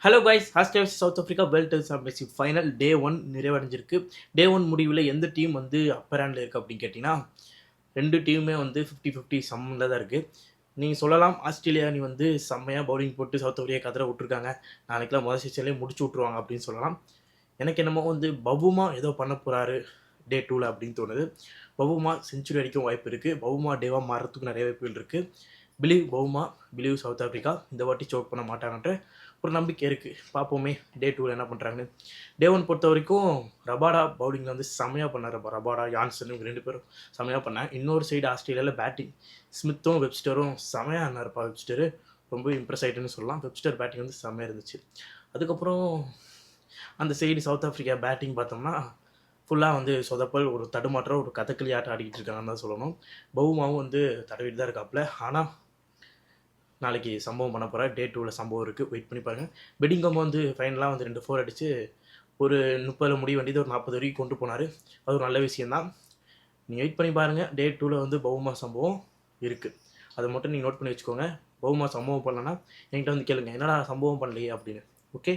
Hello guys, ஹாஸ்டேவ்ஸ் South Africa world championship final day 1 நிறைவடைஞ்சிருக்கு. Day 1 முடிவில் எந்த டீம் வந்து அப்பர் ஹேண்டில் இருக்குது அப்படின்னு கேட்டிங்கன்னா, 2 டீமுமே வந்து 50-50 சம்மில் தான் இருக்குது. நீங்கள் சொல்லலாம் ஆஸ்திரேலியா அணி வந்து செம்மையாக பவுலிங் போட்டு சவுத் ஆஃப்ரிக்கா கதற விட்ருக்காங்க, நாளைக்கெலாம் முதல் சீசன்லேயே முடிச்சு விட்ருவாங்க அப்படின்னு சொல்லலாம். எனக்கு என்னமோ வந்து பவுமா ஏதோ பண்ண போகிறாரு டே 2ல் அப்படின்னு தோணுது. பவுமா செஞ்சுரி அடிக்கும் வாய்ப்பு இருக்குது. பவுமா டேவாக மாறுறதுக்கு நிறைய வாய்ப்புகள் இருக்குது. பிலீவ் சவுத் ஆஃப்ரிக்கா இந்த வாட்டி சோக் பண்ண மாட்டாங்கன்ற ஒரு நம்பிக்கை இருக்குது. பார்ப்போமே டே 2ல் என்ன பண்ணுறாங்கன்னு. டே 1 பொறுத்த வரைக்கும் ரபாடா பவுலிங்கில் வந்து செம்மையாக பண்ணார். ரபாடா யான்சன் இவங்க 2 பேரும் செம்மையாக பண்ணாங்க. இன்னொரு சைடு ஆஸ்திரேலியாவில் பேட்டிங் ஸ்மித்தும் வெப்ஸ்டரும் செம்மையாக ஆனார்ப்பா. வெப்ஸ்டரு ரொம்ப இம்ப்ரெஸ் ஆகிட்டுன்னு சொல்லலாம். வெப்ஸ்டர் பேட்டிங் வந்து செம்மையாக இருந்துச்சு. அதுக்கப்புறம் அந்த சைடு சவுத் ஆஃப்ரிக்கா பேட்டிங் பார்த்தோம்னா ஃபுல்லாக வந்து சொதப்பல், ஒரு தடுமாற்றம், ஒரு கதகளி ஆட்டம் ஆடிக்கிட்டு இருக்காங்கன்னு தான் சொல்லணும். பவுமாவும் வந்து தடவிட்டு தான் இருக்காப்புல. ஆனால் நாளைக்கு சம்பவம் பண்ண போகிறார். டே 2ல் சம்பவம் இருக்குது, வெயிட் பண்ணி பாருங்கள். பெடிங்கம் வந்து ஃபைனலாக வந்து 2 4 அடித்து ஒரு 30 முடிய வேண்டியது ஒரு 40 வரைக்கும் கொண்டு போனார். அது ஒரு நல்ல விஷயந்தான். நீங்கள் வெயிட் பண்ணி பாருங்கள். டே 2ல் வந்து பவுமா சம்பவம் இருக்குது, அதை மட்டும் நீங்கள் நோட் பண்ணி வச்சுக்கோங்க. பவுமா சம்பவம் பண்ணலன்னா என்கிட்ட வந்து கேளுங்க, என்னடா சம்பவம் பண்ணலையே அப்படின்னு. ஓகே.